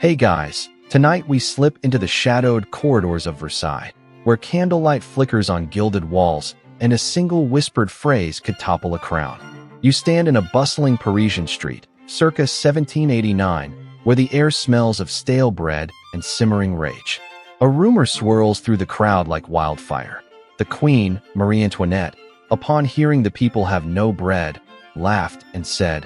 Hey guys, tonight we slip into the shadowed corridors of Versailles, where candlelight flickers on gilded walls and a single whispered phrase could topple a crown. You stand in a bustling Parisian street, circa 1789, where the air smells of stale bread and simmering rage. A rumor swirls through the crowd like wildfire. The queen, Marie-Antoinette, upon hearing the people have no bread, laughed and said,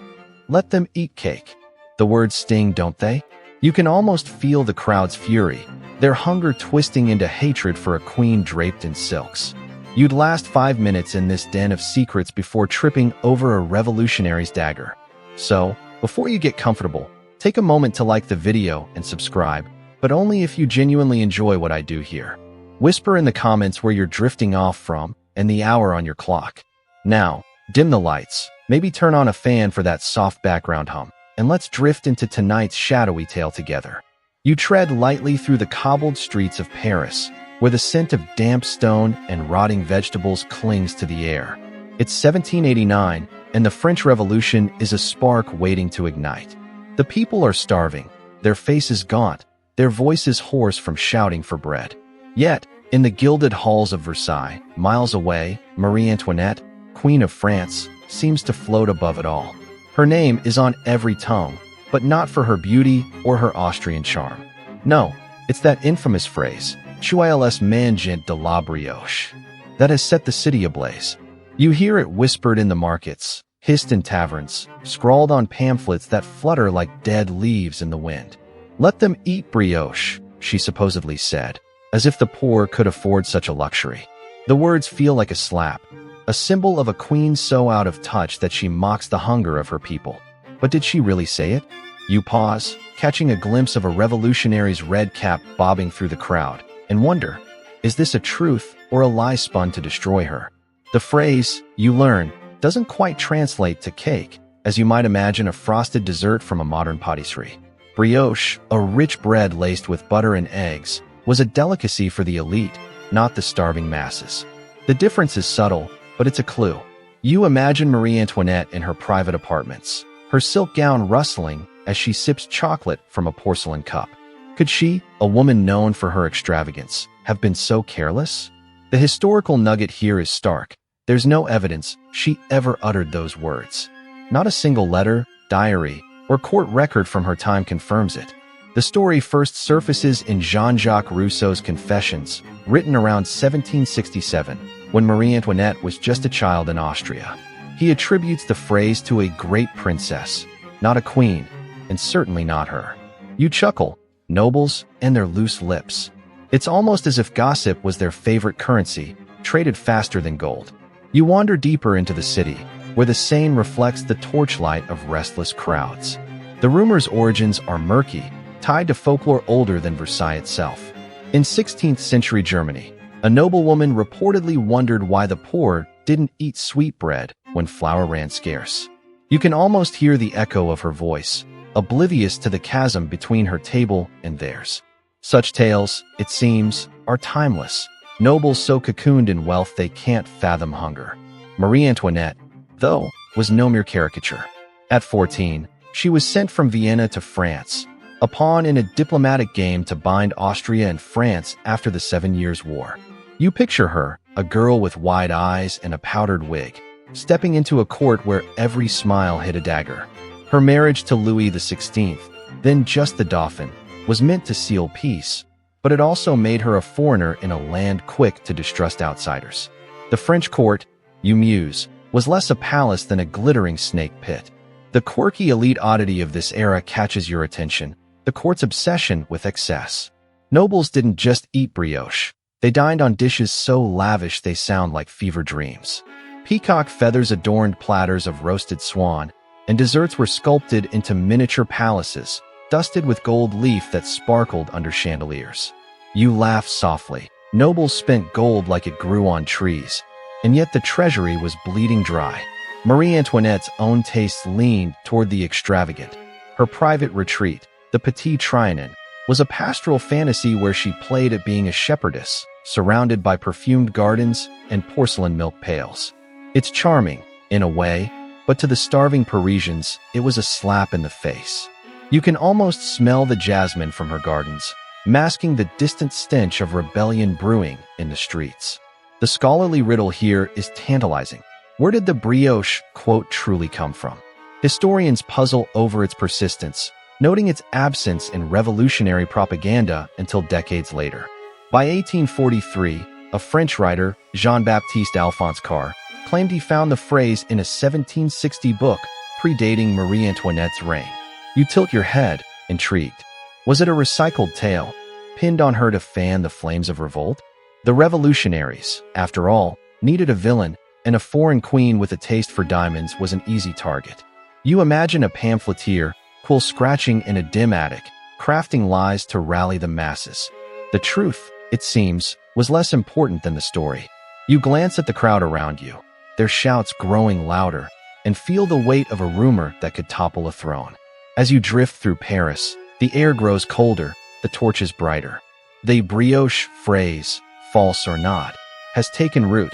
"Let them eat cake." The words sting, don't they? You can almost feel the crowd's fury, their hunger twisting into hatred for a queen draped in silks. You'd last 5 minutes in this den of secrets before tripping over a revolutionary's dagger. So, before you get comfortable, take a moment to like the video and subscribe, but only if you genuinely enjoy what I do here. Whisper in the comments where you're drifting off from and the hour on your clock. Now, dim the lights, maybe turn on a fan for that soft background hum, and let's drift into tonight's shadowy tale together. You tread lightly through the cobbled streets of Paris, where the scent of damp stone and rotting vegetables clings to the air. It's 1789, and the French Revolution is a spark waiting to ignite. The people are starving, their faces gaunt, their voices hoarse from shouting for bread. Yet, in the gilded halls of Versailles, miles away, Marie-Antoinette, Queen of France, seems to float above it all. Her name is on every tongue, but not for her beauty or her Austrian charm. No, it's that infamous phrase, "Choiles mangent de la brioche," that has set the city ablaze. You hear it whispered in the markets, hissed in taverns, scrawled on pamphlets that flutter like dead leaves in the wind. "Let them eat brioche," she supposedly said, as if the poor could afford such a luxury. The words feel like a slap, a symbol of a queen so out of touch that she mocks the hunger of her people. But did she really say it? You pause, catching a glimpse of a revolutionary's red cap bobbing through the crowd, and wonder, is this a truth or a lie spun to destroy her? The phrase, you learn, doesn't quite translate to cake, as you might imagine a frosted dessert from a modern patisserie. Brioche, a rich bread laced with butter and eggs, was a delicacy for the elite, not the starving masses. The difference is subtle, but it's a clue. You imagine Marie-Antoinette in her private apartments, her silk gown rustling as she sips chocolate from a porcelain cup. Could she, a woman known for her extravagance, have been so careless? The historical nugget here is stark. There's no evidence she ever uttered those words. Not a single letter, diary, or court record from her time confirms it. The story first surfaces in Jean-Jacques Rousseau's Confessions, written around 1767, when Marie-Antoinette was just a child in Austria. He attributes the phrase to a great princess, not a queen, and certainly not her. You chuckle, nobles and their loose lips. It's almost as if gossip was their favorite currency, traded faster than gold. You wander deeper into the city, where the Seine reflects the torchlight of restless crowds. The rumor's origins are murky, tied to folklore older than Versailles itself. In 16th century Germany, a noblewoman reportedly wondered why the poor didn't eat sweetbread when flour ran scarce. You can almost hear the echo of her voice, oblivious to the chasm between her table and theirs. Such tales, it seems, are timeless. Nobles so cocooned in wealth they can't fathom hunger. Marie-Antoinette, though, was no mere caricature. At 14, she was sent from Vienna to France, a pawn in a diplomatic game to bind Austria and France after the 7 Years' War. You picture her, a girl with wide eyes and a powdered wig, stepping into a court where every smile hit a dagger. Her marriage to Louis XVI, then just the Dauphin, was meant to seal peace, but it also made her a foreigner in a land quick to distrust outsiders. The French court, you muse, was less a palace than a glittering snake pit. The quirky elite oddity of this era catches your attention, the court's obsession with excess. Nobles didn't just eat brioche. They dined on dishes so lavish they sound like fever dreams. Peacock feathers adorned platters of roasted swan, and desserts were sculpted into miniature palaces, dusted with gold leaf that sparkled under chandeliers. You laugh softly. Nobles spent gold like it grew on trees, and yet the treasury was bleeding dry. Marie-Antoinette's own tastes leaned toward the extravagant. Her private retreat, the Petit Trianon, was a pastoral fantasy where she played at being a shepherdess, surrounded by perfumed gardens and porcelain milk pails. It's charming, in a way, but to the starving Parisians, it was a slap in the face. You can almost smell the jasmine from her gardens, masking the distant stench of rebellion brewing in the streets. The scholarly riddle here is tantalizing. Where did the brioche quote truly come from? Historians puzzle over its persistence, noting its absence in revolutionary propaganda until decades later. By 1843, a French writer, Jean-Baptiste Alphonse Carre, claimed he found the phrase in a 1760 book predating Marie-Antoinette's reign. You tilt your head, intrigued. Was it a recycled tale, pinned on her to fan the flames of revolt? The revolutionaries, after all, needed a villain, and a foreign queen with a taste for diamonds was an easy target. You imagine a pamphleteer, quill scratching in a dim attic, crafting lies to rally the masses. The truth, it seems, was less important than the story. You glance at the crowd around you, their shouts growing louder, and feel the weight of a rumor that could topple a throne. As you drift through Paris, the air grows colder, the torches brighter. The brioche phrase, false or not, has taken root,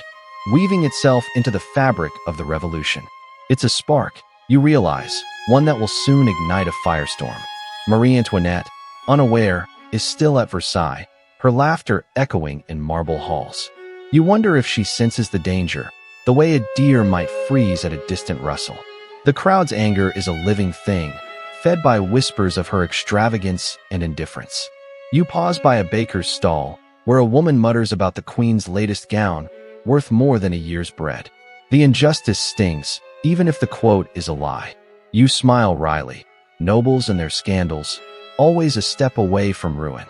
weaving itself into the fabric of the revolution. It's a spark, you realize, one that will soon ignite a firestorm. Marie-Antoinette, unaware, is still at Versailles, her laughter echoing in marble halls. You wonder if she senses the danger, the way a deer might freeze at a distant rustle. The crowd's anger is a living thing, fed by whispers of her extravagance and indifference. You pause by a baker's stall, where a woman mutters about the queen's latest gown, worth more than a year's bread. The injustice stings, even if the quote is a lie. You smile wryly. Nobles and their scandals, always a step away from ruin.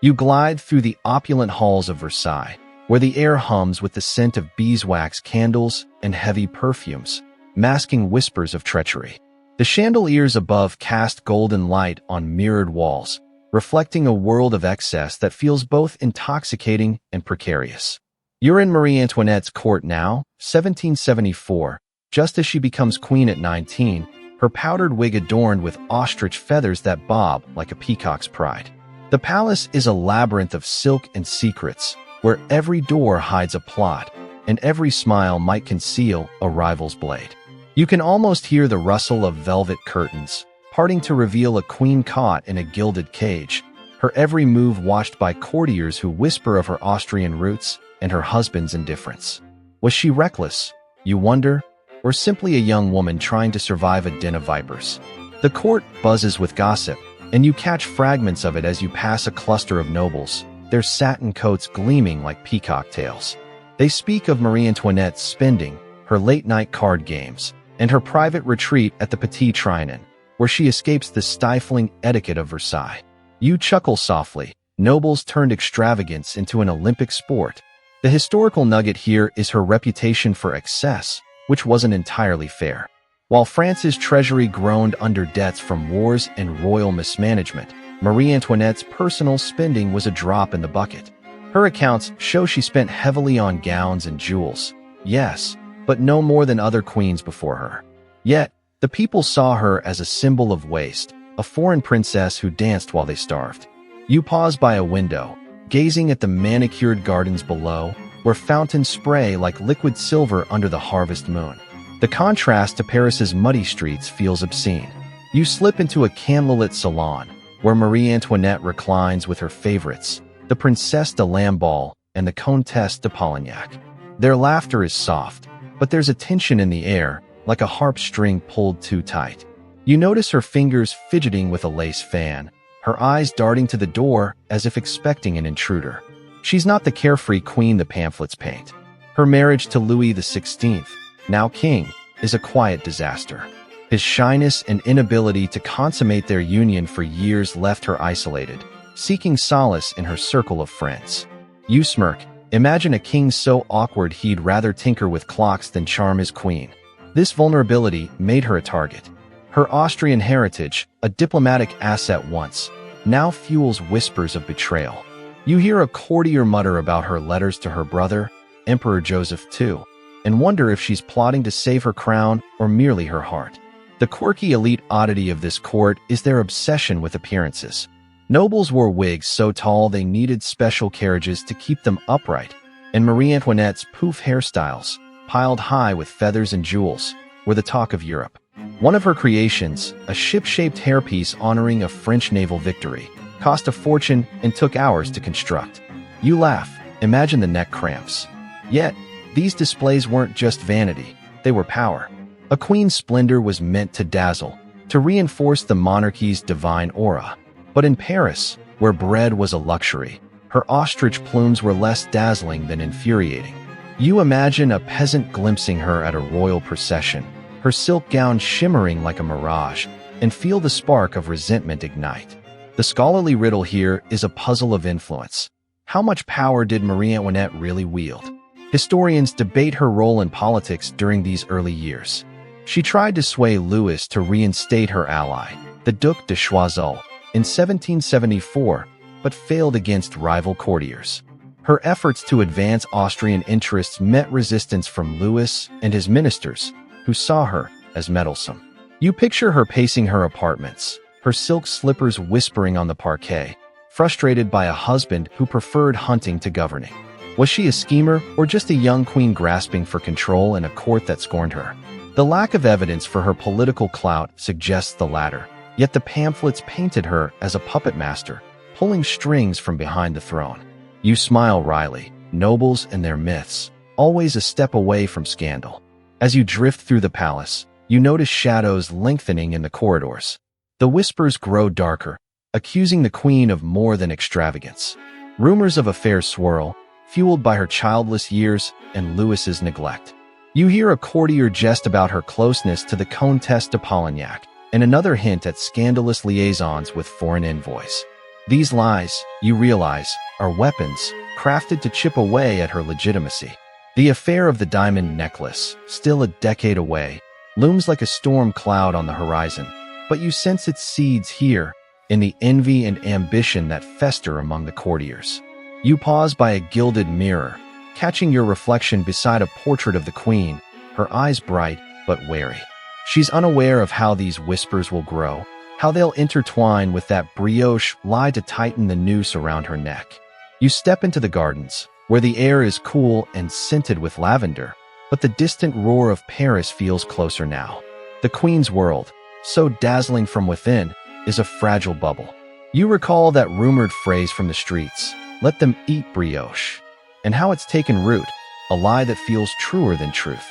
You glide through the opulent halls of Versailles, where the air hums with the scent of beeswax candles and heavy perfumes, masking whispers of treachery. The chandeliers above cast golden light on mirrored walls, reflecting a world of excess that feels both intoxicating and precarious. You're in Marie-Antoinette's court now, 1774, just as she becomes queen at 19, her powdered wig adorned with ostrich feathers that bob like a peacock's pride. The palace is a labyrinth of silk and secrets, where every door hides a plot, and every smile might conceal a rival's blade. You can almost hear the rustle of velvet curtains, parting to reveal a queen caught in a gilded cage, her every move watched by courtiers who whisper of her Austrian roots and her husband's indifference. Was she reckless, you wonder, or simply a young woman trying to survive a den of vipers? The court buzzes with gossip, and you catch fragments of it as you pass a cluster of nobles, their satin coats gleaming like peacock tails. They speak of Marie-Antoinette's spending, her late-night card games, and her private retreat at the Petit Trianon, where she escapes the stifling etiquette of Versailles. You chuckle softly. Nobles turned extravagance into an Olympic sport. The historical nugget here is her reputation for excess, which wasn't entirely fair. While France's treasury groaned under debts from wars and royal mismanagement, Marie-Antoinette's personal spending was a drop in the bucket. Her accounts show she spent heavily on gowns and jewels, yes, but no more than other queens before her. Yet, the people saw her as a symbol of waste, a foreign princess who danced while they starved. You pause by a window, gazing at the manicured gardens below, where fountains spray like liquid silver under the harvest moon. The contrast to Paris's muddy streets feels obscene. You slip into a candlelit salon, where Marie-Antoinette reclines with her favorites, the Princesse de Lamballe and the Comtesse de Polignac. Their laughter is soft, but there's a tension in the air, like a harp string pulled too tight. You notice her fingers fidgeting with a lace fan, her eyes darting to the door as if expecting an intruder. She's not the carefree queen the pamphlets paint. Her marriage to Louis XVI, now king, is a quiet disaster. His shyness and inability to consummate their union for years left her isolated, seeking solace in her circle of friends. You smirk. Imagine a king so awkward he'd rather tinker with clocks than charm his queen. This vulnerability made her a target. Her Austrian heritage, a diplomatic asset once, now fuels whispers of betrayal. You hear a courtier mutter about her letters to her brother, Emperor Joseph II, and wonder if she's plotting to save her crown or merely her heart. The quirky elite oddity of this court is their obsession with appearances. Nobles wore wigs so tall they needed special carriages to keep them upright, and Marie-Antoinette's poof hairstyles, piled high with feathers and jewels, were the talk of Europe. One of her creations, a ship-shaped hairpiece honoring a French naval victory, cost a fortune and took hours to construct. You laugh, imagine the neck cramps. Yet, these displays weren't just vanity, they were power. A queen's splendor was meant to dazzle, to reinforce the monarchy's divine aura. But in Paris, where bread was a luxury, her ostrich plumes were less dazzling than infuriating. You imagine a peasant glimpsing her at a royal procession, her silk gown shimmering like a mirage, and feel the spark of resentment ignite. The scholarly riddle here is a puzzle of influence. How much power did Marie-Antoinette really wield? Historians debate her role in politics during these early years. She tried to sway Louis to reinstate her ally, the Duc de Choiseul, in 1774, but failed against rival courtiers. Her efforts to advance Austrian interests met resistance from Louis and his ministers, who saw her as meddlesome. You picture her pacing her apartments, her silk slippers whispering on the parquet, frustrated by a husband who preferred hunting to governing. Was she a schemer or just a young queen grasping for control in a court that scorned her? The lack of evidence for her political clout suggests the latter, yet the pamphlets painted her as a puppet master, pulling strings from behind the throne. You smile wryly, nobles and their myths, always a step away from scandal. As you drift through the palace, you notice shadows lengthening in the corridors. The whispers grow darker, accusing the queen of more than extravagance. Rumors of affairs swirl, fueled by her childless years and Louis's neglect. You hear a courtier jest about her closeness to the Comtesse de Polignac, and another hint at scandalous liaisons with foreign envoys. These lies, you realize, are weapons crafted to chip away at her legitimacy. The affair of the diamond necklace, still a decade away, looms like a storm cloud on the horizon, but you sense its seeds here, in the envy and ambition that fester among the courtiers. You pause by a gilded mirror, catching your reflection beside a portrait of the queen, her eyes bright but wary. She's unaware of how these whispers will grow, how they'll intertwine with that brioche lie to tighten the noose around her neck. You step into the gardens, where the air is cool and scented with lavender, but the distant roar of Paris feels closer now. The queen's world, so dazzling from within, is a fragile bubble. You recall that rumored phrase from the streets, "Let them eat brioche," and how it's taken root, a lie that feels truer than truth.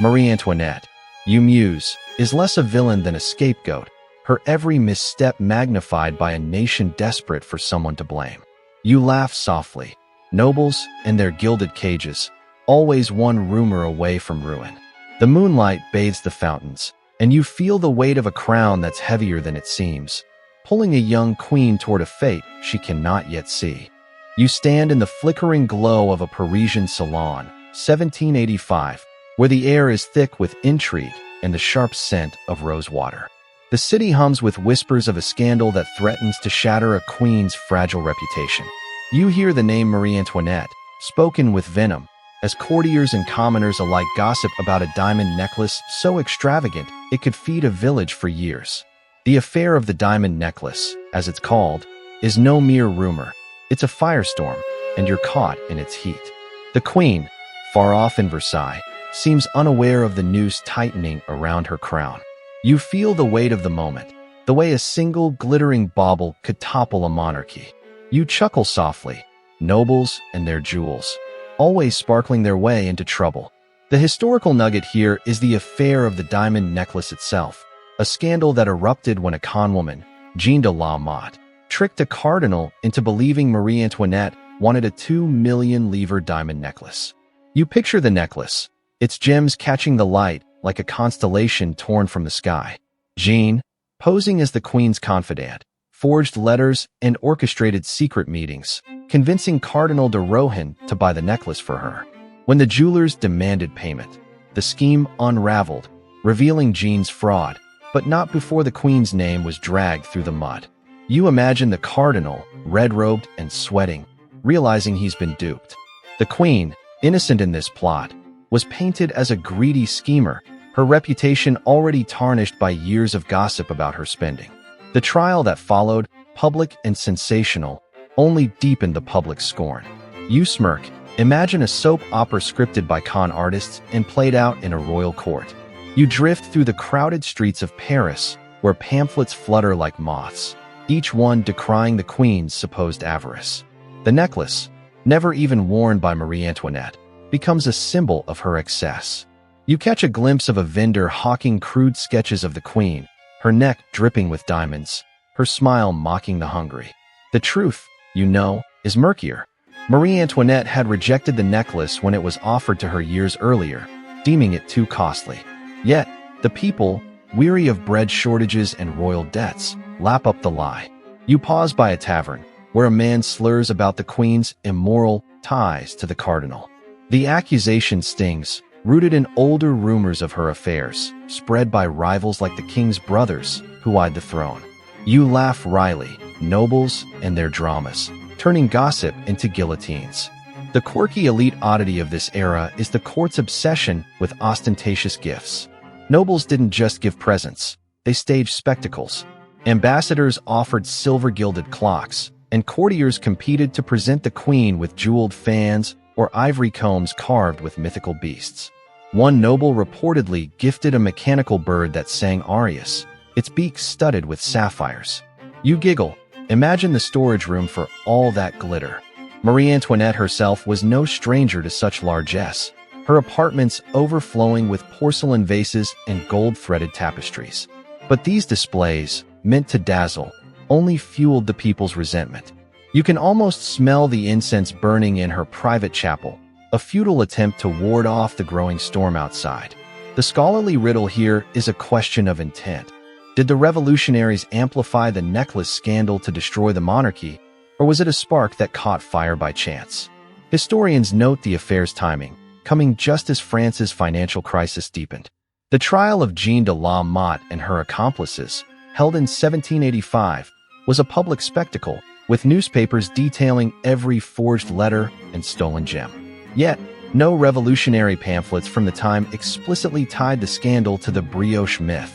Marie-Antoinette, you muse, is less a villain than a scapegoat, her every misstep magnified by a nation desperate for someone to blame. You laugh softly. Nobles and their gilded cages, always one rumor away from ruin. The moonlight bathes the fountains, and you feel the weight of a crown that's heavier than it seems, pulling a young queen toward a fate she cannot yet see. You stand in the flickering glow of a Parisian salon, 1785, where the air is thick with intrigue and the sharp scent of rosewater. The city hums with whispers of a scandal that threatens to shatter a queen's fragile reputation. You hear the name Marie-Antoinette, spoken with venom, as courtiers and commoners alike gossip about a diamond necklace so extravagant it could feed a village for years. The affair of the diamond necklace, as it's called, is no mere rumor. It's a firestorm, and you're caught in its heat. The queen, far off in Versailles, seems unaware of the noose tightening around her crown. You feel the weight of the moment, the way a single glittering bauble could topple a monarchy. You chuckle softly, nobles and their jewels, always sparkling their way into trouble. The historical nugget here is the affair of the diamond necklace itself, a scandal that erupted when a conwoman, Jeanne de la Motte, tricked a cardinal into believing Marie-Antoinette wanted a 2 million-livre diamond necklace. You picture the necklace, its gems catching the light like a constellation torn from the sky. Jeanne, posing as the queen's confidant, forged letters and orchestrated secret meetings, convincing Cardinal de Rohan to buy the necklace for her. When the jewelers demanded payment, the scheme unraveled, revealing Jeanne's fraud, but not before the queen's name was dragged through the mud. You imagine the cardinal, red-robed and sweating, realizing he's been duped. The queen, innocent in this plot, was painted as a greedy schemer, her reputation already tarnished by years of gossip about her spending. The trial that followed, public and sensational, only deepened the public scorn. You smirk. Imagine a soap opera scripted by con artists and played out in a royal court. You drift through the crowded streets of Paris, where pamphlets flutter like moths, each one decrying the queen's supposed avarice. The necklace, never even worn by Marie-Antoinette, becomes a symbol of her excess. You catch a glimpse of a vendor hawking crude sketches of the queen, her neck dripping with diamonds, her smile mocking the hungry. The truth, you know, is murkier. Marie-Antoinette had rejected the necklace when it was offered to her years earlier, deeming it too costly. Yet, the people, weary of bread shortages and royal debts, lap up the lie. You pause by a tavern, where a man slurs about the queen's immoral ties to the cardinal. The accusation stings, rooted in older rumors of her affairs, spread by rivals like the king's brothers who eyed the throne. You laugh wryly, nobles and their dramas, turning gossip into guillotines. The quirky elite oddity of this era is the court's obsession with ostentatious gifts. Nobles didn't just give presents, they staged spectacles. Ambassadors offered silver-gilded clocks, and courtiers competed to present the queen with jeweled fans or ivory combs carved with mythical beasts. One noble reportedly gifted a mechanical bird that sang arias, its beak studded with sapphires. You giggle. Imagine the storage room for all that glitter. Marie-Antoinette herself was no stranger to such largesse, her apartments overflowing with porcelain vases and gold-threaded tapestries. But these displays, meant to dazzle, only fueled the people's resentment. You can almost smell the incense burning in her private chapel, a futile attempt to ward off the growing storm outside. The scholarly riddle here is a question of intent. Did the revolutionaries amplify the necklace scandal to destroy the monarchy, or was it a spark that caught fire by chance? Historians note the affair's timing, coming just as France's financial crisis deepened. The trial of Jeanne de la Motte and her accomplices, held in 1785, was a public spectacle, with newspapers detailing every forged letter and stolen gem. Yet, no revolutionary pamphlets from the time explicitly tied the scandal to the brioche myth.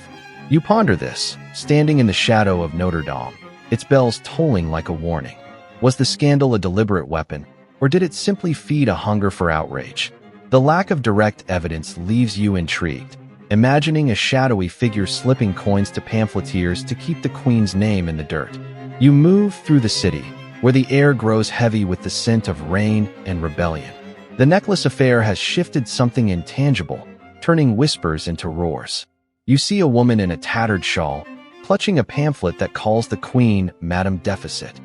You ponder this, standing in the shadow of Notre Dame, its bells tolling like a warning. Was the scandal a deliberate weapon, or did it simply feed a hunger for outrage? The lack of direct evidence leaves you intrigued, imagining a shadowy figure slipping coins to pamphleteers to keep the queen's name in the dirt. You move through the city, where the air grows heavy with the scent of rain and rebellion. The necklace affair has shifted something intangible, turning whispers into roars. You see a woman in a tattered shawl, clutching a pamphlet that calls the queen Madame Deficit.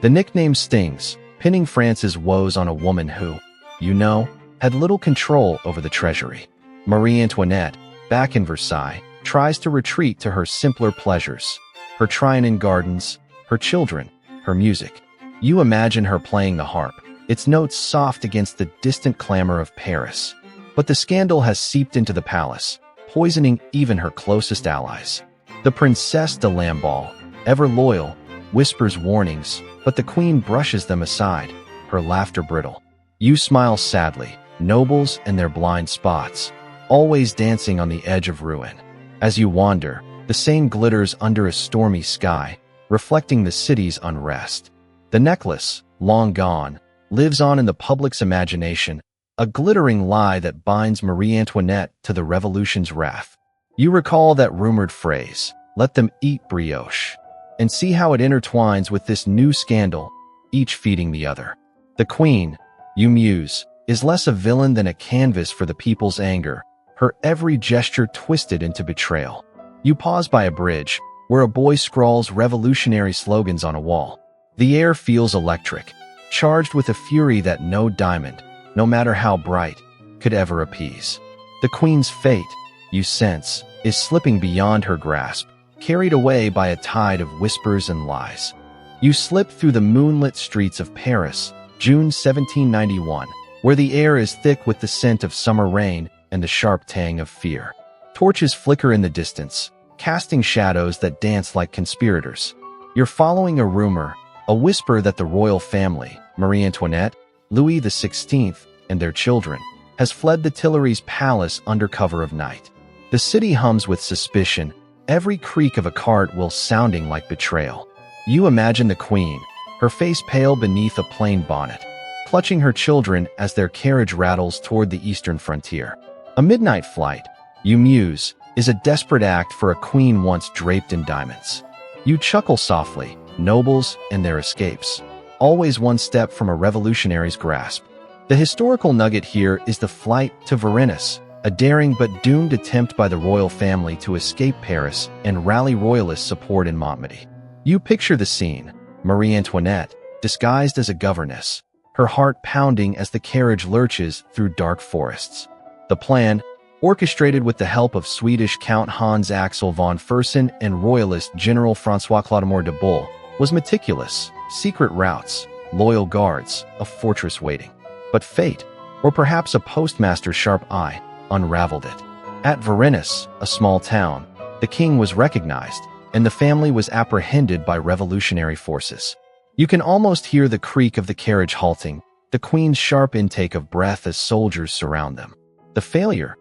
The nickname stings, pinning France's woes on a woman who, you know, had little control over the treasury. Marie-Antoinette, back in Versailles, tries to retreat to her simpler pleasures, her Trianon gardens, her children, her music. You imagine her playing the harp, its notes soft against the distant clamor of Paris. But the scandal has seeped into the palace, poisoning even her closest allies. The Princesse de Lamballe, ever loyal, whispers warnings, but the queen brushes them aside, her laughter brittle. You smile sadly, nobles and their blind spots, always dancing on the edge of ruin. As you wander, the Seine glitters under a stormy sky, reflecting the city's unrest. The necklace, long gone, lives on in the public's imagination, a glittering lie that binds Marie-Antoinette to the revolution's wrath. You recall that rumored phrase, "Let them eat brioche," and see how it intertwines with this new scandal, each feeding the other. The queen, you muse, is less a villain than a canvas for the people's anger, her every gesture twisted into betrayal. You pause by a bridge, where a boy scrawls revolutionary slogans on a wall. The air feels electric, charged with a fury that no diamond, no matter how bright, could ever appease. The queen's fate, you sense, is slipping beyond her grasp, carried away by a tide of whispers and lies. You slip through the moonlit streets of Paris, June 1791, where the air is thick with the scent of summer rain and the sharp tang of fear. Torches flicker in the distance, casting shadows that dance like conspirators. You're following a rumor, a whisper that the royal family, Marie-Antoinette, Louis XVI, and their children, has fled the Tuileries palace under cover of night. The city hums with suspicion, every creak of a cart will sounding like betrayal. You imagine the queen, her face pale beneath a plain bonnet, clutching her children as their carriage rattles toward the eastern frontier. A midnight flight, You muse, is a desperate act for a queen once draped in diamonds. You chuckle softly, nobles and their escapes, always one step from a revolutionary's grasp. The historical nugget here is the flight to Varennes, a daring but doomed attempt by the royal family to escape Paris and rally royalist support in Montmedy. You picture the scene, Marie-Antoinette, disguised as a governess, her heart pounding as the carriage lurches through dark forests. The plan, orchestrated with the help of Swedish Count Hans Axel von Fersen and royalist General François-Clodomir de Bull, was meticulous: secret routes, loyal guards, a fortress waiting. But fate, or perhaps a postmaster's sharp eye, unraveled it. At Varennes, a small town, the king was recognized, and the family was apprehended by revolutionary forces. You can almost hear the creak of the carriage halting, the queen's sharp intake of breath as soldiers surround them. The failure,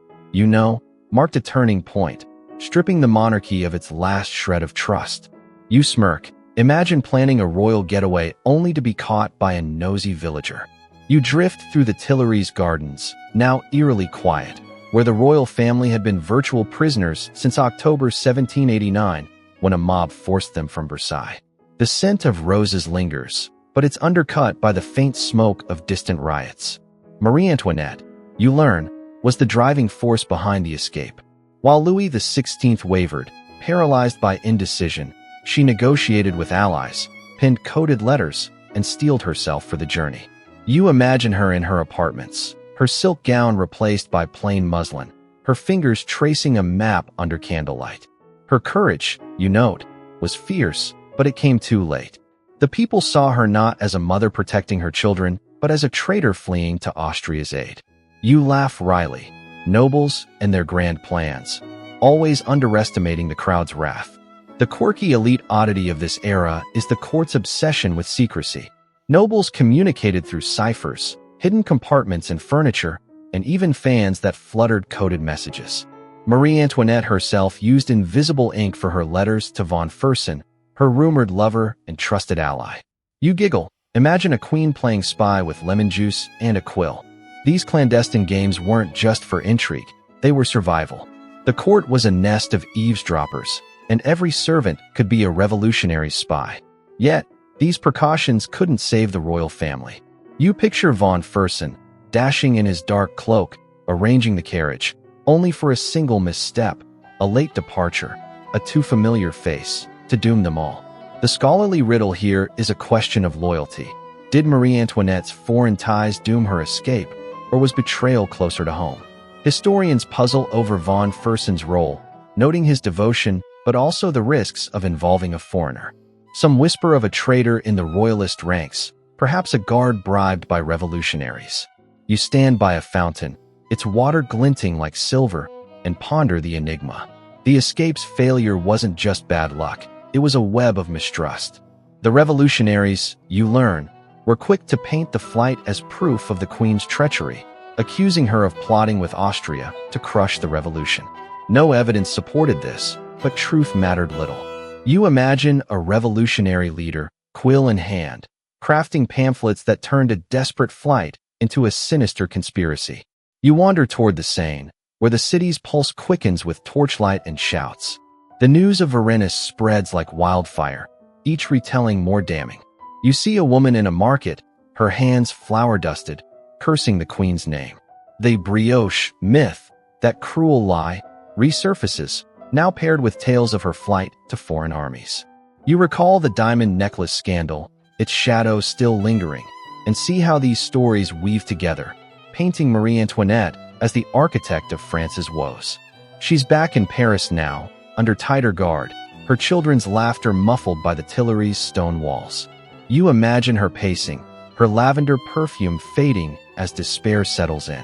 marked a turning point, stripping the monarchy of its last shred of trust. You smirk. Imagine planning a royal getaway only to be caught by a nosy villager. You drift through the Tuileries gardens, now eerily quiet, where the royal family had been virtual prisoners since October 1789, when a mob forced them from Versailles. The scent of roses lingers, but it's undercut by the faint smoke of distant riots. Marie-Antoinette, you learn, was the driving force behind the escape. While Louis XVI wavered, paralyzed by indecision, she negotiated with allies, penned coded letters, and steeled herself for the journey. You imagine her in her apartments, her silk gown replaced by plain muslin, her fingers tracing a map under candlelight. Her courage, you note, was fierce, but it came too late. The people saw her not as a mother protecting her children, but as a traitor fleeing to Austria's aid. You laugh wryly. Nobles and their grand plans, always underestimating the crowd's wrath. The quirky elite oddity of this era is the court's obsession with secrecy. Nobles communicated through ciphers, hidden compartments in furniture, and even fans that fluttered coded messages. Marie-Antoinette herself used invisible ink for her letters to von Fersen, her rumored lover and trusted ally. You giggle. Imagine a queen playing spy with lemon juice and a quill. These clandestine games weren't just for intrigue, they were survival. The court was a nest of eavesdroppers, and every servant could be a revolutionary spy. Yet, these precautions couldn't save the royal family. You picture von Fersen, dashing in his dark cloak, arranging the carriage, only for a single misstep, a late departure, a too familiar face, to doom them all. The scholarly riddle here is a question of loyalty. Did Marie-Antoinette's foreign ties doom her escape, or was betrayal closer to home? Historians puzzle over von Fersen's role, noting his devotion but also the risks of involving a foreigner. Some whisper of a traitor in the royalist ranks, perhaps a guard bribed by revolutionaries. You stand by a fountain, its water glinting like silver, and ponder the enigma. The escape's failure wasn't just bad luck, it was a web of mistrust. The revolutionaries, you learn, were quick to paint the flight as proof of the queen's treachery, accusing her of plotting with Austria to crush the revolution. No evidence supported this, but truth mattered little. You imagine a revolutionary leader, quill in hand, crafting pamphlets that turned a desperate flight into a sinister conspiracy. You wander toward the Seine, where the city's pulse quickens with torchlight and shouts. The news of Varennes spreads like wildfire, each retelling more damning. You see a woman in a market, her hands flour-dusted, cursing the queen's name. The brioche myth, that cruel lie, resurfaces, now paired with tales of her flight to foreign armies. You recall the diamond necklace scandal, its shadow still lingering, and see how these stories weave together, painting Marie-Antoinette as the architect of France's woes. She's back in Paris now, under tighter guard, her children's laughter muffled by the Tuileries stone walls. You imagine her pacing, her lavender perfume fading as despair settles in.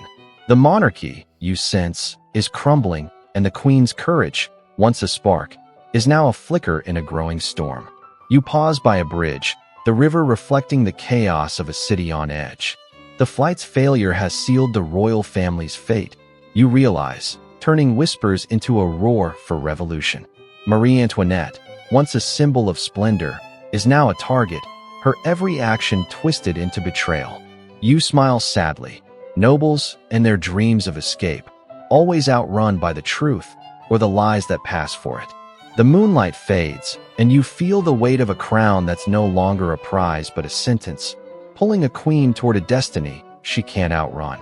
The monarchy, you sense, is crumbling, and the queen's courage, once a spark, is now a flicker in a growing storm. You pause by a bridge, the river reflecting the chaos of a city on edge. The flight's failure has sealed the royal family's fate. You realize, turning whispers into a roar for revolution. Marie-Antoinette, once a symbol of splendor, is now a target, her every action twisted into betrayal. You smile sadly. Nobles and their dreams of escape, always outrun by the truth or the lies that pass for it. The moonlight fades, and you feel the weight of a crown that's no longer a prize but a sentence, pulling a queen toward a destiny she can't outrun.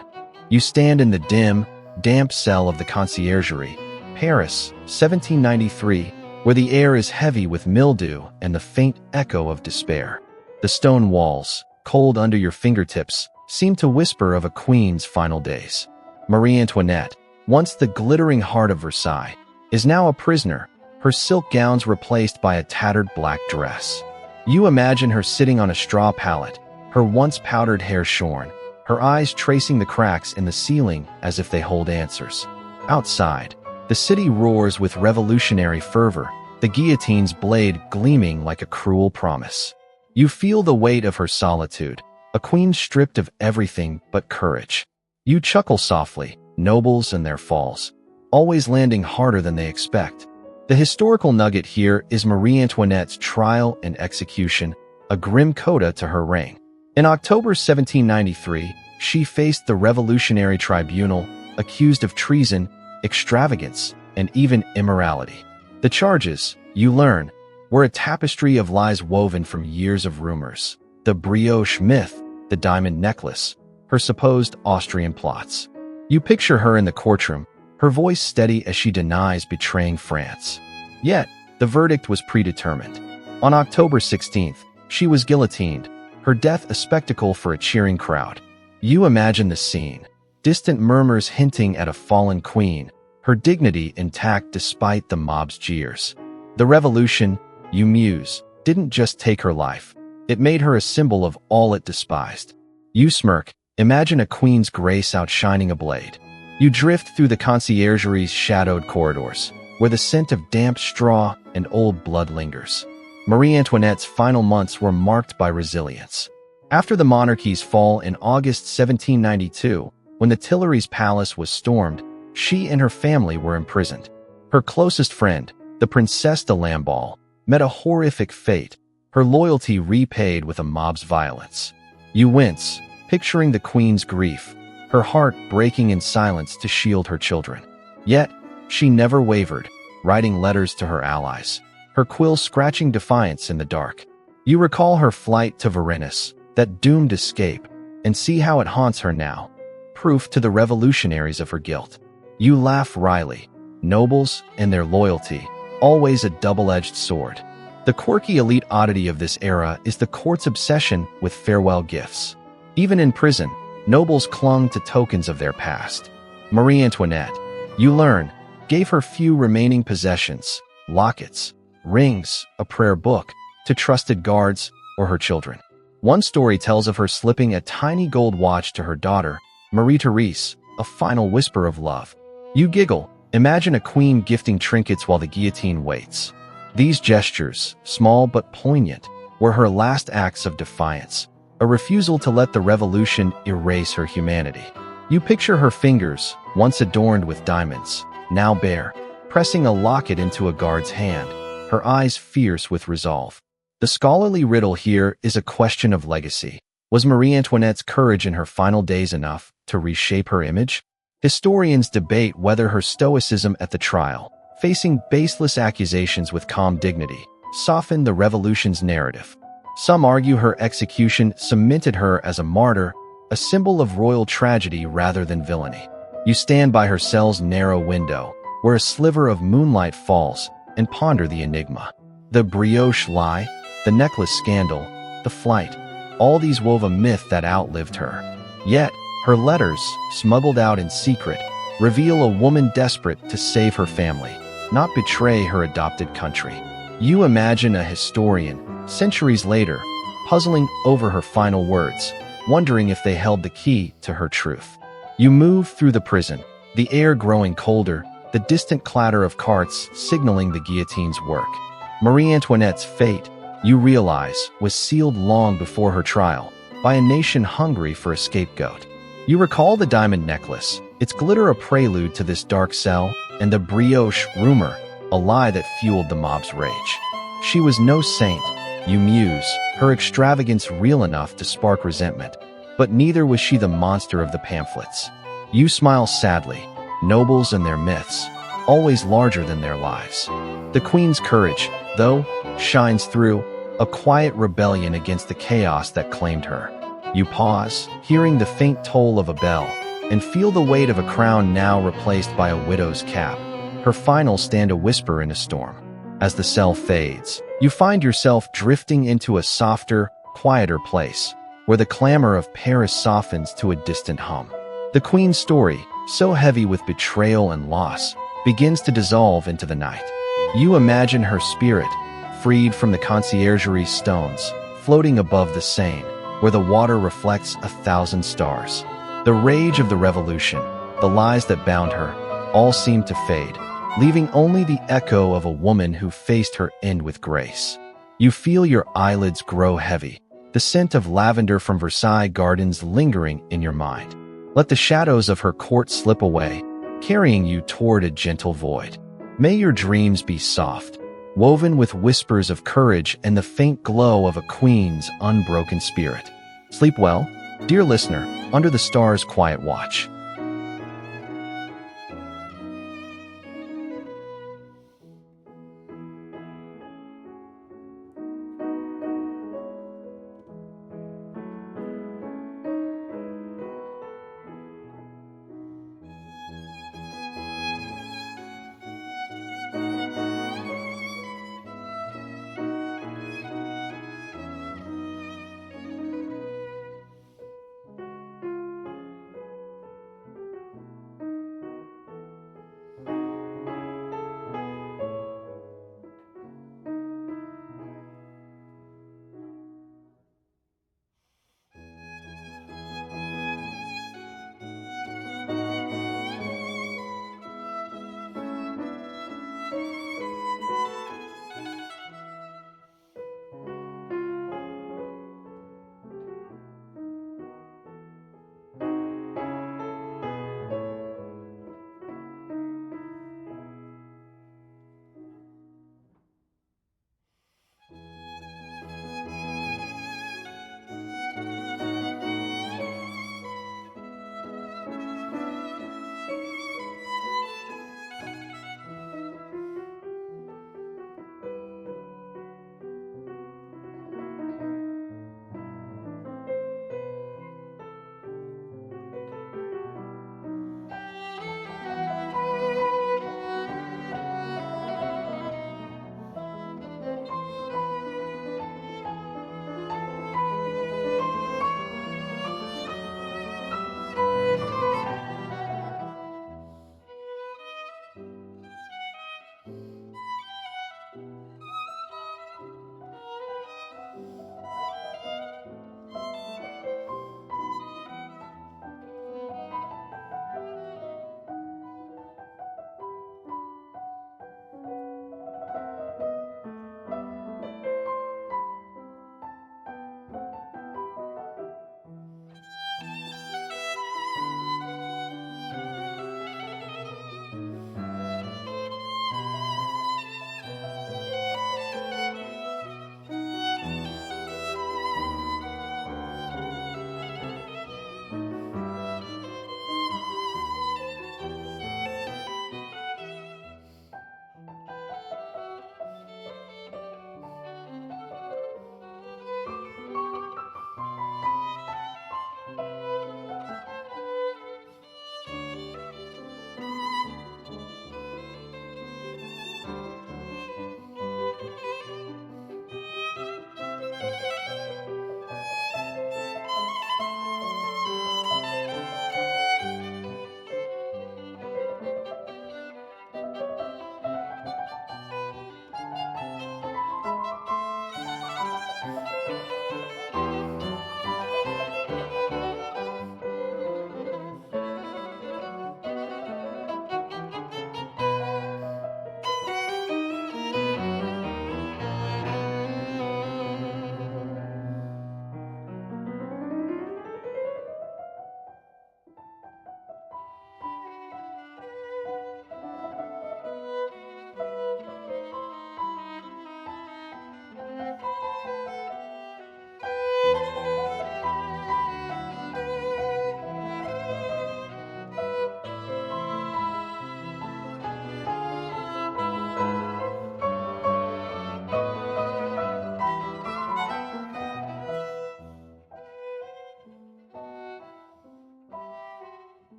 You stand in the dim, damp cell of the Conciergerie, Paris, 1793, where the air is heavy with mildew and the faint echo of despair. The stone walls, cold under your fingertips, seem to whisper of a queen's final days. Marie-Antoinette, once the glittering heart of Versailles, is now a prisoner, her silk gowns replaced by a tattered black dress. You imagine her sitting on a straw pallet, her once powdered hair shorn, her eyes tracing the cracks in the ceiling as if they hold answers. Outside, the city roars with revolutionary fervor, the guillotine's blade gleaming like a cruel promise. You feel the weight of her solitude, a queen stripped of everything but courage. You chuckle softly, nobles and their falls, always landing harder than they expect. The historical nugget here is Marie-Antoinette's trial and execution, a grim coda to her reign. In October 1793, she faced the Revolutionary Tribunal, accused of treason, extravagance, and even immorality. The charges, you learn, were a tapestry of lies woven from years of rumors. The brioche myth, the diamond necklace, her supposed Austrian plots. You picture her in the courtroom, her voice steady as she denies betraying France. Yet, the verdict was predetermined. On October 16th, she was guillotined, her death a spectacle for a cheering crowd. You imagine the scene, distant murmurs hinting at a fallen queen, her dignity intact despite the mob's jeers. The revolution, you muse, didn't just take her life, it made her a symbol of all it despised. You smirk, imagine a queen's grace outshining a blade. You drift through the Conciergerie's shadowed corridors, where the scent of damp straw and old blood lingers. Marie-Antoinette's final months were marked by resilience. After the monarchy's fall in August 1792, when the Tuileries Palace was stormed, she and her family were imprisoned. Her closest friend, the Princesse de Lamballe, met a horrific fate, her loyalty repaid with a mob's violence. You wince, picturing the queen's grief, her heart breaking in silence to shield her children. Yet, she never wavered, writing letters to her allies, her quill scratching defiance in the dark. You recall her flight to Varennes, that doomed escape, and see how it haunts her now, proof to the revolutionaries of her guilt. You laugh wryly, nobles and their loyalty, always a double-edged sword. The quirky elite oddity of this era is the court's obsession with farewell gifts. Even in prison, nobles clung to tokens of their past. Marie-Antoinette, you learn, gave her few remaining possessions, lockets, rings, a prayer book, to trusted guards or her children. One story tells of her slipping a tiny gold watch to her daughter, Marie-Therese, a final whisper of love. You giggle, imagine a queen gifting trinkets while the guillotine waits. These gestures, small but poignant, were her last acts of defiance, a refusal to let the revolution erase her humanity. You picture her fingers, once adorned with diamonds, now bare, pressing a locket into a guard's hand, her eyes fierce with resolve. The scholarly riddle here is a question of legacy. Was Marie-Antoinette's courage in her final days enough to reshape her image? Historians debate whether her stoicism at the trial, facing baseless accusations with calm dignity, softened the revolution's narrative. Some argue her execution cemented her as a martyr, a symbol of royal tragedy rather than villainy. You stand by her cell's narrow window, where a sliver of moonlight falls, and ponder the enigma. The brioche lie, the necklace scandal, the flight, all these wove a myth that outlived her. Yet, her letters, smuggled out in secret, reveal a woman desperate to save her family, not betray her adopted country. You imagine a historian, centuries later, puzzling over her final words, wondering if they held the key to her truth. You move through the prison, the air growing colder, the distant clatter of carts signaling the guillotine's work. Marie-Antoinette's fate, you realize, was sealed long before her trial, by a nation hungry for a scapegoat. You recall the diamond necklace, its glitter a prelude to this dark cell, and the brioche rumor, a lie that fueled the mob's rage. She was no saint, you muse, her extravagance real enough to spark resentment, but neither was she the monster of the pamphlets. You smile sadly, nobles and their myths, always larger than their lives. The queen's courage, though, shines through a quiet rebellion against the chaos that claimed her. You pause, hearing the faint toll of a bell, and feel the weight of a crown now replaced by a widow's cap. Her final stand a whisper in a storm. As the cell fades, you find yourself drifting into a softer, quieter place, where the clamor of Paris softens to a distant hum. The queen's story, so heavy with betrayal and loss, begins to dissolve into the night. You imagine her spirit, freed from the conciergerie stones, floating above the Seine, where the water reflects 1,000 stars. The rage of the revolution, the lies that bound her, all seem to fade, leaving only the echo of a woman who faced her end with grace. You feel your eyelids grow heavy, the scent of lavender from Versailles gardens lingering in your mind. Let the shadows of her court slip away, carrying you toward a gentle void. May your dreams be soft, woven with whispers of courage and the faint glow of a queen's unbroken spirit. Sleep well, dear listener, under the stars' quiet watch.